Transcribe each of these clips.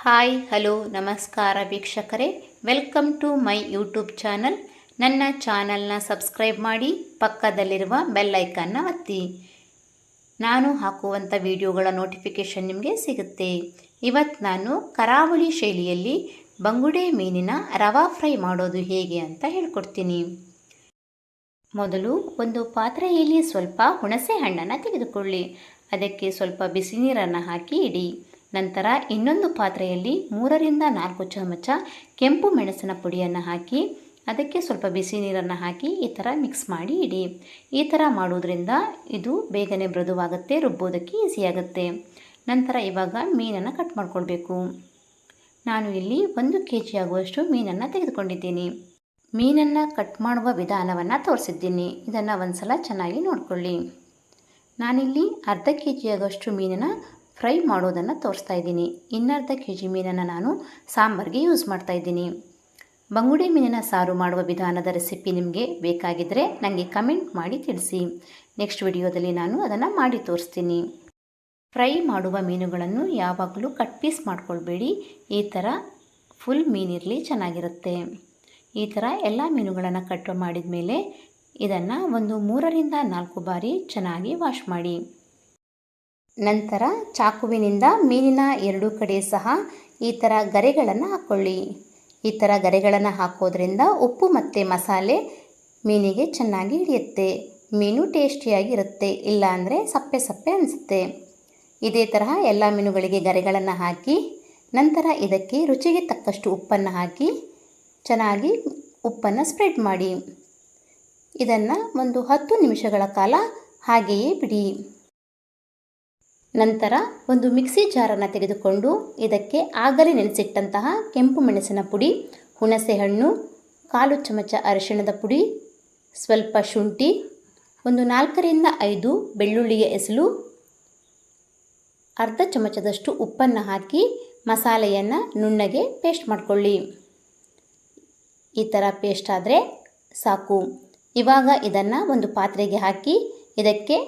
Hi hello ನಮಸ್ಕಾರ ವೀಕ್ಷಕರೇ, welcome to my YouTube channel. ನನ್ನ ಚಾನಲ್ನ ಸಬ್ಸ್ಕ್ರೈಬ್ ಮಾಡಿ, ಪಕ್ಕದಲ್ಲಿರುವ ಬೆಲ್ ಐಕನ್ನ ಒತ್ತಿ. ನಾನು ಹಾಕುವಂಥ ವಿಡಿಯೋಗಳ ನೋಟಿಫಿಕೇಷನ್ ನಿಮಗೆ ಸಿಗುತ್ತೆ. ಇವತ್ತು ನಾನು ಕರಾವಳಿ ಶೈಲಿಯಲ್ಲಿ ಬಂಗುಡೆ ಮೀನಿನ ರವಾ ಫ್ರೈ ಮಾಡೋದು ಹೇಗೆ ಅಂತ ಹೇಳ್ಕೊಡ್ತೀನಿ. ಮೊದಲು ಒಂದು ಪಾತ್ರೆಯಲ್ಲಿ ಸ್ವಲ್ಪ ಹುಣಸೆ ಹಣ್ಣನ್ನು ತೆಗೆದುಕೊಳ್ಳಿ. ಅದಕ್ಕೆ ಸ್ವಲ್ಪ ಬಿಸಿ ನೀರನ್ನು ಹಾಕಿ ಇಡಿ. ನಂತರ ಇನ್ನೊಂದು ಪಾತ್ರೆಯಲ್ಲಿ 3ರಿಂದ 4 ಚಮಚ ಕೆಂಪು ಮೆಣಸಿನ ಪುಡಿಯನ್ನು ಹಾಕಿ ಅದಕ್ಕೆ ಸ್ವಲ್ಪ ಬಿಸಿ ನೀರನ್ನು ಹಾಕಿ ಈ ಥರ ಮಿಕ್ಸ್ ಮಾಡಿ ಇಡಿ. ಈ ಥರ ಮಾಡೋದ್ರಿಂದ ಇದು ಬೇಗನೆ ಮೃದುವಾಗುತ್ತೆ, ರುಬ್ಬೋದಕ್ಕೆ ಈಸಿಯಾಗುತ್ತೆ. ನಂತರ ಇವಾಗ ಮೀನನ್ನು ಕಟ್ ಮಾಡ್ಕೊಳ್ಬೇಕು. ನಾನು ಇಲ್ಲಿ 1 kg ಆಗುವಷ್ಟು ಮೀನನ್ನು ತೆಗೆದುಕೊಂಡಿದ್ದೀನಿ. ಮೀನನ್ನು ಕಟ್ ಮಾಡುವ ವಿಧಾನವನ್ನು ತೋರಿಸಿದ್ದೀನಿ. ಇದನ್ನು ಒಂದು ಸಲ ಚೆನ್ನಾಗಿ ನೋಡಿಕೊಳ್ಳಿ. ನಾನಿಲ್ಲಿ ಅರ್ಧ kg ಆಗುವಷ್ಟು ಮೀನನ್ನು ಫ್ರೈ ಮಾಡೋದನ್ನು ತೋರಿಸ್ತಾ ಇದ್ದೀನಿ. ಇನ್ನರ್ಧ kg ಮೀನನ್ನು ನಾನು ಸಾಂಬಾರಿಗೆ ಯೂಸ್ ಮಾಡ್ತಾ ಇದ್ದೀನಿ. ಬಂಗುಡೆ ಮೀನಿನ ಸಾರು ಮಾಡುವ ವಿಧಾನದ ರೆಸಿಪಿ ನಿಮಗೆ ಬೇಕಾಗಿದ್ದರೆ ನನಗೆ ಕಮೆಂಟ್ ಮಾಡಿ ತಿಳಿಸಿ. ನೆಕ್ಸ್ಟ್ ವಿಡಿಯೋದಲ್ಲಿ ನಾನು ಅದನ್ನು ಮಾಡಿ ತೋರಿಸ್ತೀನಿ. ಫ್ರೈ ಮಾಡುವ ಮೀನುಗಳನ್ನು ಯಾವಾಗಲೂ ಕಟ್ ಪೀಸ್ ಮಾಡ್ಕೊಳ್ಬೇಡಿ. ಈ ಥರ ಫುಲ್ ಮೀನಿರಲಿ, ಚೆನ್ನಾಗಿರುತ್ತೆ. ಈ ಥರ ಎಲ್ಲ ಮೀನುಗಳನ್ನು ಕಟ್ ಮಾಡಿದ ಮೇಲೆ ಇದನ್ನು ಒಂದು 3ರಿಂದ 4 ಬಾರಿ ಚೆನ್ನಾಗಿ ವಾಶ್ ಮಾಡಿ. ನಂತರ ಚಾಕುವಿನಿಂದ ಮೀನಿನ 2 ಕಡೆ ಸಹ ಈ ಥರ ಗರೆಗಳನ್ನು ಹಾಕ್ಕೊಳ್ಳಿ. ಈ ಥರ ಗರೆಗಳನ್ನು ಹಾಕೋದ್ರಿಂದ ಉಪ್ಪು ಮತ್ತು ಮಸಾಲೆ ಮೀನಿಗೆ ಚೆನ್ನಾಗಿ ಹಿಡಿಯುತ್ತೆ. ಮೀನು ಟೇಸ್ಟಿಯಾಗಿರುತ್ತೆ, ಇಲ್ಲ ಅಂದರೆ ಸಪ್ಪೆ ಸಪ್ಪೆ ಅನಿಸುತ್ತೆ. ಇದೇ ತರಹ ಎಲ್ಲ ಮೀನುಗಳಿಗೆ ಗರೆಗಳನ್ನು ಹಾಕಿ ನಂತರ ಇದಕ್ಕೆ ರುಚಿಗೆ ತಕ್ಕಷ್ಟು ಉಪ್ಪನ್ನು ಹಾಕಿ ಚೆನ್ನಾಗಿ ಉಪ್ಪನ್ನು ಸ್ಪ್ರೆಡ್ ಮಾಡಿ. ಇದನ್ನು ಒಂದು 10 ನಿಮಿಷಗಳ ಕಾಲ ಹಾಗೆಯೇ ಬಿಡಿ. ನಂತರ ಒಂದು ಮಿಕ್ಸಿ ಜಾರನ್ನು ತೆಗೆದುಕೊಂಡು ಇದಕ್ಕೆ ಆಗಲೇ ನೆನೆಸಿಟ್ಟಂತಹ ಕೆಂಪು ಮೆಣಸಿನ ಪುಡಿ, ಹುಣಸೆ ಹಣ್ಣು, 1/4 ಚಮಚ ಅರಿಶಿಣದ ಪುಡಿ, ಸ್ವಲ್ಪ ಶುಂಠಿ, ಒಂದು 4ರಿಂದ 5 ಬೆಳ್ಳುಳ್ಳಿಯ ಎಸಳು, ಅರ್ಧ ಚಮಚದಷ್ಟು ಉಪ್ಪನ್ನು ಹಾಕಿ ಮಸಾಲೆಯನ್ನು ನುಣ್ಣಗೆ ಪೇಸ್ಟ್ ಮಾಡಿಕೊಳ್ಳಿ. ಈ ಥರ ಪೇಸ್ಟ್ ಆದರೆ ಸಾಕು. ಇವಾಗ ಇದನ್ನು ಒಂದು ಪಾತ್ರೆಗೆ ಹಾಕಿ ಇದಕ್ಕೆ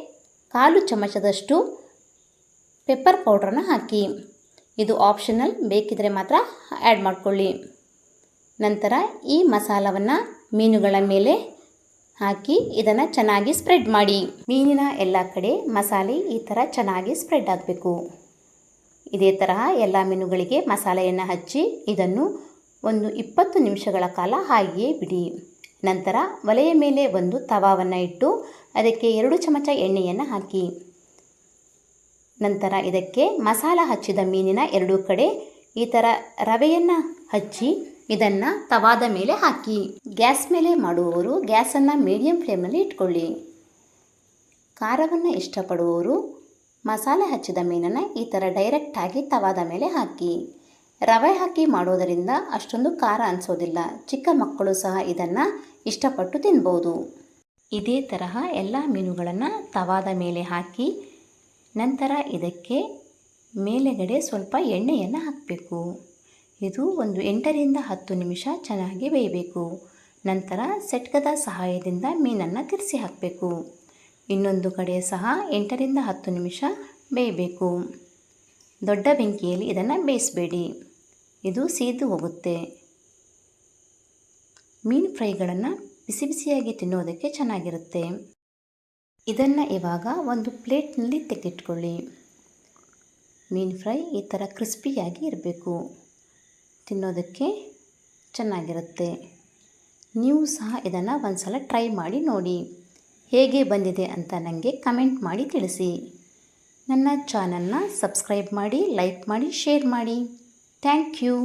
1/4 ಚಮಚದಷ್ಟು ಪೆಪ್ಪರ್ ಪೌಡ್ರನ್ನು ಹಾಕಿ. ಇದು ಆಪ್ಷನಲ್, ಬೇಕಿದ್ರೆ ಮಾತ್ರ ಆ್ಯಡ್ ಮಾಡಿಕೊಳ್ಳಿ. ನಂತರ ಈ ಮಸಾಲವನ್ನು ಮೀನುಗಳ ಮೇಲೆ ಹಾಕಿ ಇದನ್ನು ಚೆನ್ನಾಗಿ ಸ್ಪ್ರೆಡ್ ಮಾಡಿ. ಮೀನಿನ ಎಲ್ಲ ಕಡೆ ಮಸಾಲೆ ಈ ಥರ ಚೆನ್ನಾಗಿ ಸ್ಪ್ರೆಡ್ ಆಗಬೇಕು. ಇದೇ ತರಹ ಎಲ್ಲ ಮೀನುಗಳಿಗೆ ಮಸಾಲೆಯನ್ನು ಹಚ್ಚಿ ಇದನ್ನು ಒಂದು 20 ನಿಮಿಷಗಳ ಕಾಲ ಹಾಗೆಯೇ ಬಿಡಿ. ನಂತರ ಒಲೆಯ ಮೇಲೆ ಒಂದು ತವಾವನ್ನು ಇಟ್ಟು ಅದಕ್ಕೆ 2 ಚಮಚ ಎಣ್ಣೆಯನ್ನು ಹಾಕಿ. ನಂತರ ಇದಕ್ಕೆ ಮಸಾಲ ಹಚ್ಚಿದ ಮೀನಿನ 2 ಕಡೆ ಈ ಥರ ರವೆಯನ್ನು ಹಚ್ಚಿ ಇದನ್ನು ತವಾದ ಮೇಲೆ ಹಾಕಿ. ಗ್ಯಾಸ್ ಮೇಲೆ ಮಾಡುವವರು ಗ್ಯಾಸನ್ನು ಮೀಡಿಯಂ ಫ್ಲೇಮ್ನಲ್ಲಿ ಇಟ್ಕೊಳ್ಳಿ. ಖಾರವನ್ನು ಇಷ್ಟಪಡುವವರು ಮಸಾಲೆ ಹಚ್ಚಿದ ಮೀನನ್ನು ಈ ಥರ ಡೈರೆಕ್ಟಾಗಿ ತವಾದ ಮೇಲೆ ಹಾಕಿ. ರವೆ ಹಾಕಿ ಮಾಡೋದರಿಂದ ಅಷ್ಟೊಂದು ಖಾರ ಅನಿಸೋದಿಲ್ಲ. ಚಿಕ್ಕ ಮಕ್ಕಳು ಸಹ ಇದನ್ನು ಇಷ್ಟಪಟ್ಟು ತಿನ್ಬೋದು. ಇದೇ ತರಹ ಎಲ್ಲ ಮೀನುಗಳನ್ನು ತವಾದ ಮೇಲೆ ಹಾಕಿ ನಂತರ ಇದಕ್ಕೆ ಮೇಲೆಗಡೆ ಸ್ವಲ್ಪ ಎಣ್ಣೆಯನ್ನು ಹಾಕಬೇಕು. ಇದು ಒಂದು 8ರಿಂದ 10 ನಿಮಿಷ ಚೆನ್ನಾಗಿ ಬೇಯಬೇಕು. ನಂತರ ಸೆಟ್ಕದ ಸಹಾಯದಿಂದ ಮೀನನ್ನು ತಿರ್ಸಿ ಹಾಕಬೇಕು. ಇನ್ನೊಂದು ಕಡೆ ಸಹ 8ರಿಂದ 10 ನಿಮಿಷ ಬೇಯಬೇಕು. ದೊಡ್ಡ ಬೆಂಕಿಯಲ್ಲಿ ಇದನ್ನು ಬೇಯಿಸಬೇಡಿ, ಇದು ಸೀದು ಹೋಗುತ್ತೆ. ಮೀನು ಫ್ರೈಗಳನ್ನು ಬಿಸಿ ಬಿಸಿಯಾಗಿ ತಿನ್ನೋದಕ್ಕೆ ಚೆನ್ನಾಗಿರುತ್ತೆ. ಇದನ್ನು ಇವಾಗ ಒಂದು ಪ್ಲೇಟ್ನಲ್ಲಿ ತೆಗೆದಿಟ್ಕೊಳ್ಳಿ. ಮೀನು ಫ್ರೈ ಈ ಥರ ಕ್ರಿಸ್ಪಿಯಾಗಿ ಇರಬೇಕು, ತಿನ್ನೋದಕ್ಕೆ ಚೆನ್ನಾಗಿರುತ್ತೆ. ನೀವು ಸಹ ಇದನ್ನು ಒಂದು ಸಲ ಟ್ರೈ ಮಾಡಿ ನೋಡಿ. ಹೇಗೆ ಬಂದಿದೆ ಅಂತ ನನಗೆ ಕಮೆಂಟ್ ಮಾಡಿ ತಿಳಿಸಿ. ನನ್ನ ಚಾನಲ್ನ ಸಬ್ಸ್ಕ್ರೈಬ್ ಮಾಡಿ, ಲೈಕ್ ಮಾಡಿ, ಶೇರ್ ಮಾಡಿ. Thank you.